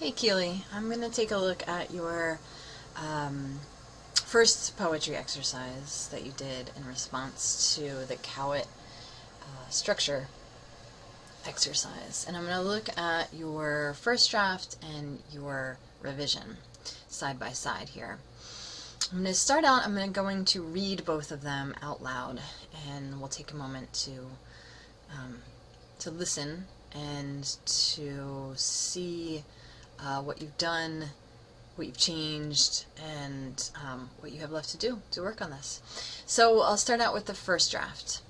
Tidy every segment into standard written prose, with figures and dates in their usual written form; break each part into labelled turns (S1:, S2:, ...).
S1: Hey Keely, I'm going to take a look at your first poetry exercise that you did in response to the Cowit structure exercise. And I'm going to look at your first draft and your revision side by side here. I'm going to start out, I'm going to read both of them out loud, and we'll take a moment to listen and to see what you've done, what you've changed, and what you have left to do to work on this. So I'll start out with the first draft.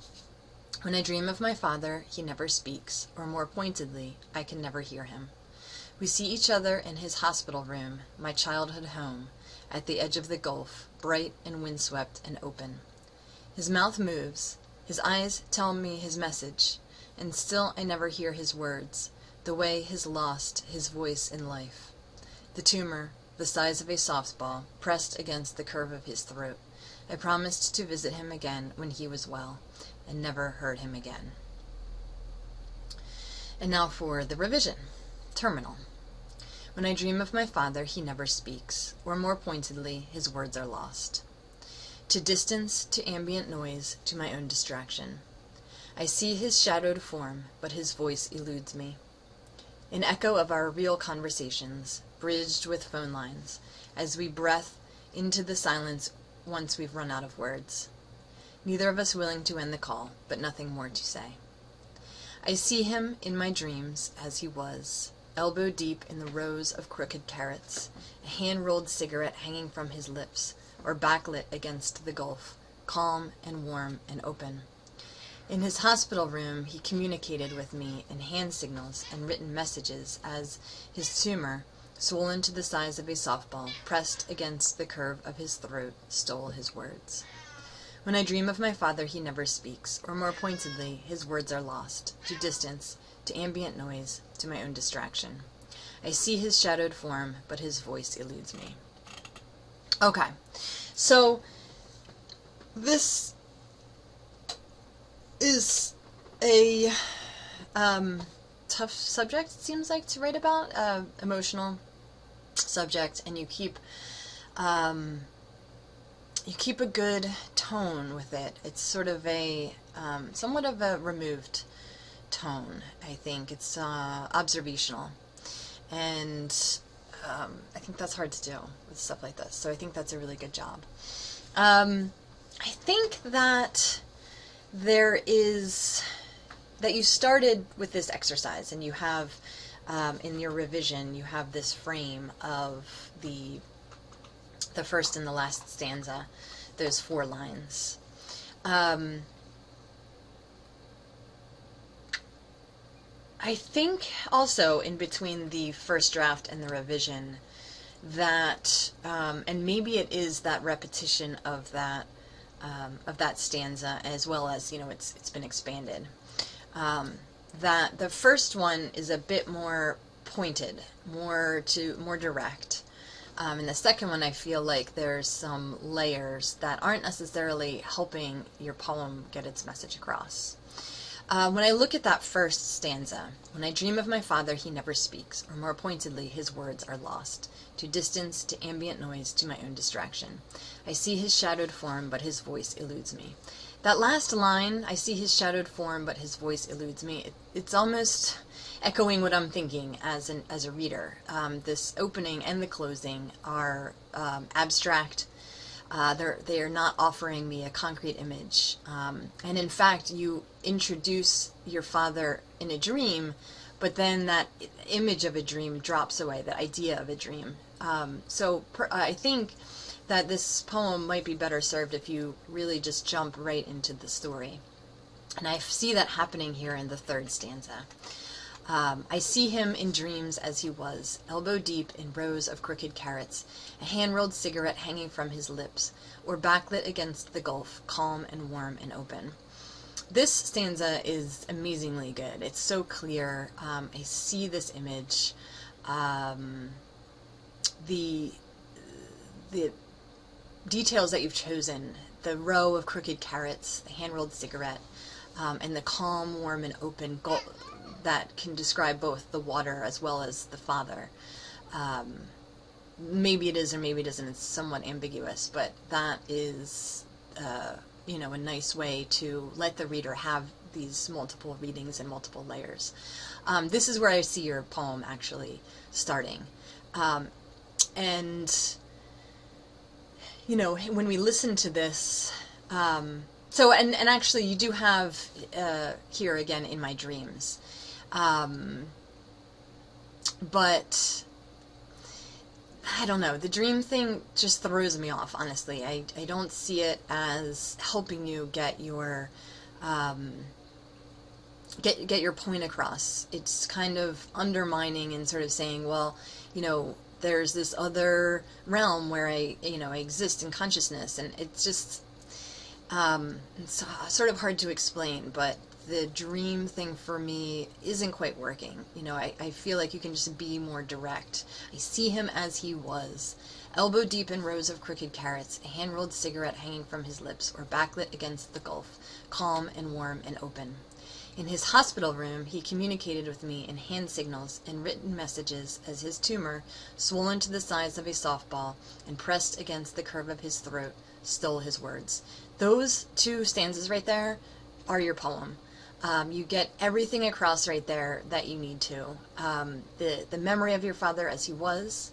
S1: When I dream of my father, he never speaks, or more pointedly, I can never hear him. We see each other in his hospital room, my childhood home, at the edge of the Gulf, bright and windswept and open. His mouth moves, his eyes tell me his message, and still I never hear his words, the way his lost his voice in life. The tumor, the size of a softball, pressed against the curve of his throat. I promised to visit him again when he was well, and never heard him again. And now for the revision. Terminal. When I dream of my father, he never speaks, or more pointedly, his words are lost. To distance, to ambient noise, to my own distraction. I see his shadowed form, but his voice eludes me. An echo of our real conversations, bridged with phone lines, as we breath into the silence once we've run out of words. Neither of us willing to end the call, but nothing more to say. I see him in my dreams as he was, elbow deep in the rows of crooked carrots, a hand-rolled cigarette hanging from his lips, or backlit against the Gulf, calm and warm and open. In his hospital room, he communicated with me in hand signals and written messages as his tumor, swollen to the size of a softball, pressed against the curve of his throat, stole his words. When I dream of my father, he never speaks, or more pointedly, his words are lost, to distance, to ambient noise, to my own distraction. I see his shadowed form, but his voice eludes me. Okay, so this is a tough subject, it seems like, to write about, emotional subject, and you keep a good tone with it. It's sort of a somewhat of a removed tone, I think. It's observational, and I think that's hard to do with stuff like this, so I think that's a really good job. I think that that you started with this exercise, and you have in your revision you have this frame of the first and the last stanza, those 4 lines. I think also in between the first draft and the revision that, and maybe it is that repetition of that stanza, as well as, it's been expanded, that the first one is a bit more pointed, more direct. And the second one, I feel like there's some layers that aren't necessarily helping your poem get its message across. When I look at that first stanza, when I dream of my father, he never speaks, or more pointedly, his words are lost, to distance, to ambient noise, to my own distraction. I see his shadowed form, but his voice eludes me. That last line, I see his shadowed form, but his voice eludes me, it's almost echoing what I'm thinking as a reader. This opening and the closing are abstract. They are not offering me a concrete image. And in fact, you introduce your father in a dream, but then that image of a dream drops away, that idea of a dream. I think that this poem might be better served if you really just jump right into the story. And I see that happening here in the third stanza. I see him in dreams as he was, elbow deep in rows of crooked carrots, a hand-rolled cigarette hanging from his lips, or backlit against the Gulf, calm and warm and open. This stanza is amazingly good. It's so clear. I see this image. The details that you've chosen, the row of crooked carrots, the hand-rolled cigarette, and the calm, warm, and open that can describe both the water as well as the father. Maybe it is or maybe it isn't. It's somewhat ambiguous, but that is, a nice way to let the reader have these multiple readings and multiple layers. This is where I see your poem actually starting. And, when we listen to this, and actually you do have here again in my dreams. But I don't know, the dream thing just throws me off, honestly. I don't see it as helping you get your get your point across. It's kind of undermining and sort of saying, well, there's this other realm where I exist in consciousness, and it's just it's sort of hard to explain, but the dream thing for me isn't quite working. I feel like you can just be more direct. I see him as he was, elbow deep in rows of crooked carrots, a hand-rolled cigarette hanging from his lips or backlit against the gulf, calm and warm and open. In his hospital room, he communicated with me in hand signals and written messages as his tumor, swollen to the size of a softball and pressed against the curve of his throat, stole his words. Those two stanzas right there are your poem. You get everything across right there that you need to. The memory of your father as he was,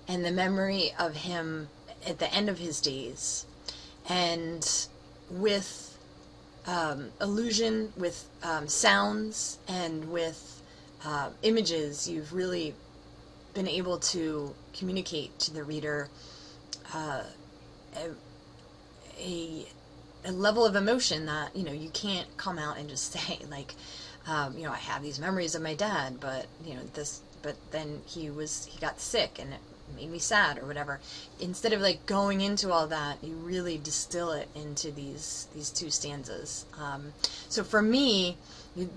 S1: and the memory of him at the end of his days. And with illusion, with sounds, and with images, you've really been able to communicate to the reader a level of emotion that you can't come out and just say, like, I have these memories of my dad, but but then he got sick and it made me sad or whatever. Instead of like going into all that, you really distill it into these two stanzas. So for me,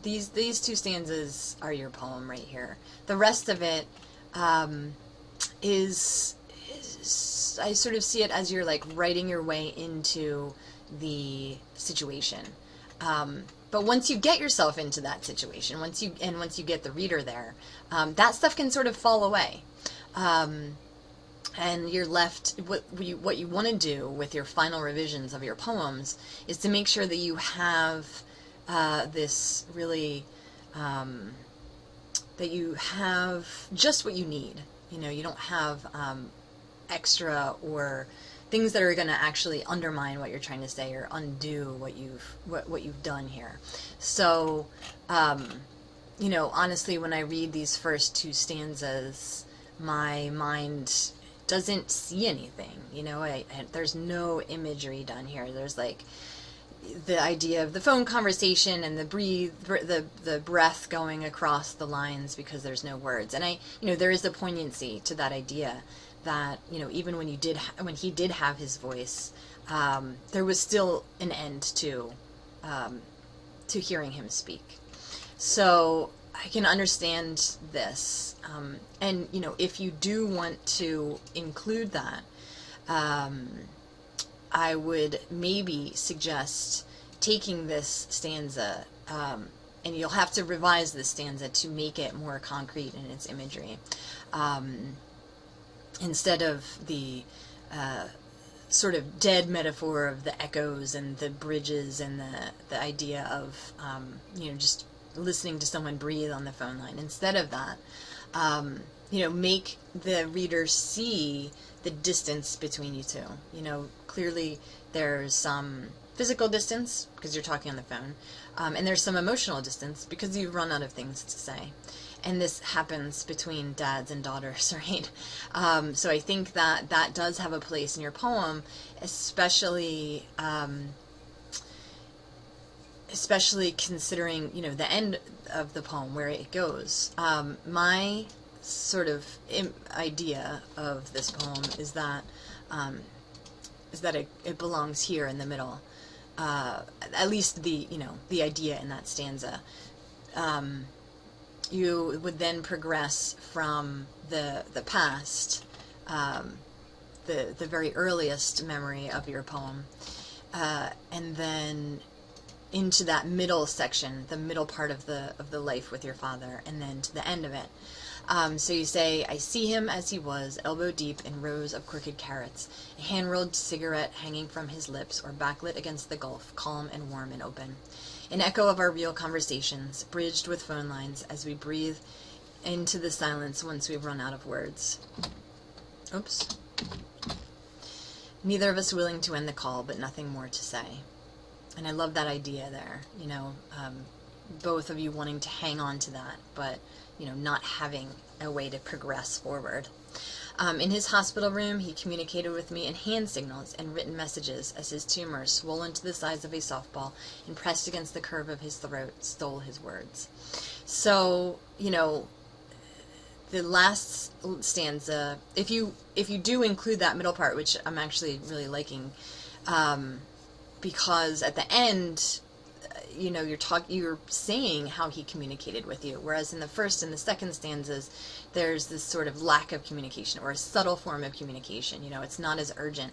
S1: these two stanzas are your poem right here. The rest of it is I sort of see it as you're like writing your way into the situation. But once you get yourself into that situation, once you get the reader there, that stuff can sort of fall away. And you're left, what you want to do with your final revisions of your poems is to make sure that you have this really, that you have just what you need. You don't have extra or things that are going to actually undermine what you're trying to say or undo what you've done here. So, honestly, when I read these first two stanzas, my mind doesn't see anything. There's no imagery done here. There's like the idea of the phone conversation and the breath going across the lines because there's no words. And there is a poignancy to that idea that even when he did have his voice, there was still an end to hearing him speak. So I can understand this, and if you do want to include that, I would maybe suggest taking this stanza, and you'll have to revise this stanza to make it more concrete in its imagery. Instead of the sort of dead metaphor of the echoes and the bridges and the idea of just listening to someone breathe on the phone line. Instead of that, make the reader see the distance between you two. Clearly there's some physical distance because you're talking on the phone, and there's some emotional distance because you've run out of things to say. And this happens between dads and daughters, right? So I think that does have a place in your poem, especially considering, the end of the poem, where it goes. My sort of idea of this poem is that it belongs here in the middle. At least the idea in that stanza. You would then progress from the past, the very earliest memory of your poem, and then into that middle section, the middle part of the life with your father, and then to the end of it. So you say, I see him as he was, elbow deep in rows of crooked carrots, a hand-rolled cigarette hanging from his lips, or backlit against the gulf, calm and warm and open. An echo of our real conversations, bridged with phone lines as we breathe into the silence once we've run out of words. Oops. Neither of us willing to end the call, but nothing more to say. And I love that idea there, both of you wanting to hang on to that, but, not having a way to progress forward. In his hospital room, he communicated with me in hand signals and written messages as his tumor, swollen to the size of a softball and pressed against the curve of his throat, stole his words. So, the last stanza, if you do include that middle part, which I'm actually really liking, because at the end, you're saying how he communicated with you, whereas in the first and the second stanzas, there's this sort of lack of communication, or a subtle form of communication. It's not as urgent.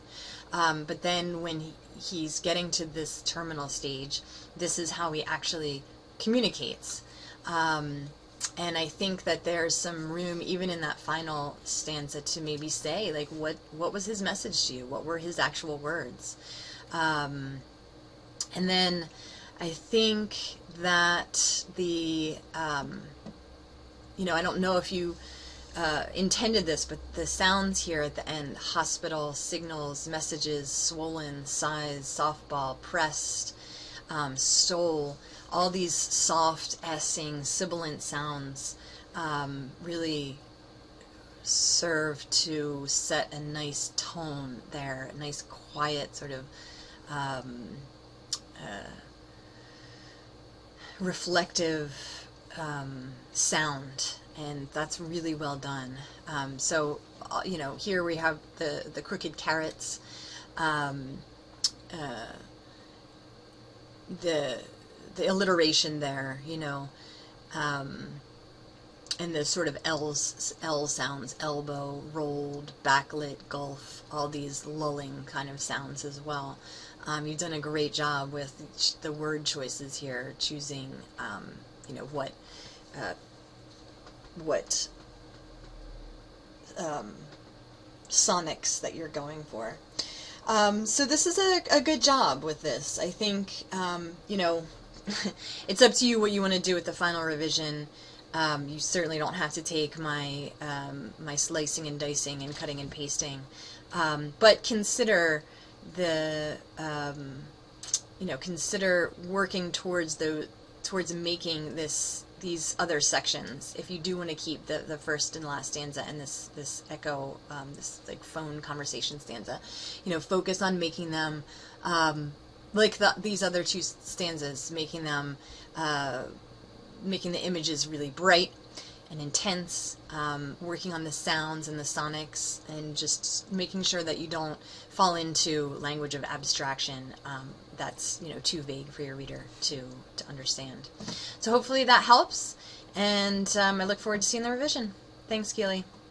S1: But then when he's getting to this terminal stage, this is how he actually communicates. And I think that there's some room, even in that final stanza, to maybe say, like, what was his message to you? What were his actual words? And then I think that I don't know if you intended this, but the sounds here at the end, hospital, signals, messages, swollen, size, softball, pressed, stole, all these soft, S-ing, sibilant sounds really serve to set a nice tone there, a nice quiet sort of reflective sound, and that's really well done. So here we have the crooked carrots, the alliteration there, and the sort of L sounds, elbow, rolled, backlit, gulf, all these lulling kind of sounds as well. You've done a great job with the word choices here, choosing, what sonics that you're going for. So this is a good job with this. I think, it's up to you what you want to do with the final revision. You certainly don't have to take my my slicing and dicing and cutting and pasting, but consider consider working towards making these other sections, if you do want to keep the first and last stanza and this echo, this like phone conversation stanza. Focus on making them like these other two stanzas, making them making the images really bright and intense, working on the sounds and the sonics, and just making sure that you don't fall into language of abstraction that's too vague for your reader to understand. So hopefully that helps, and I look forward to seeing the revision. Thanks, Keely.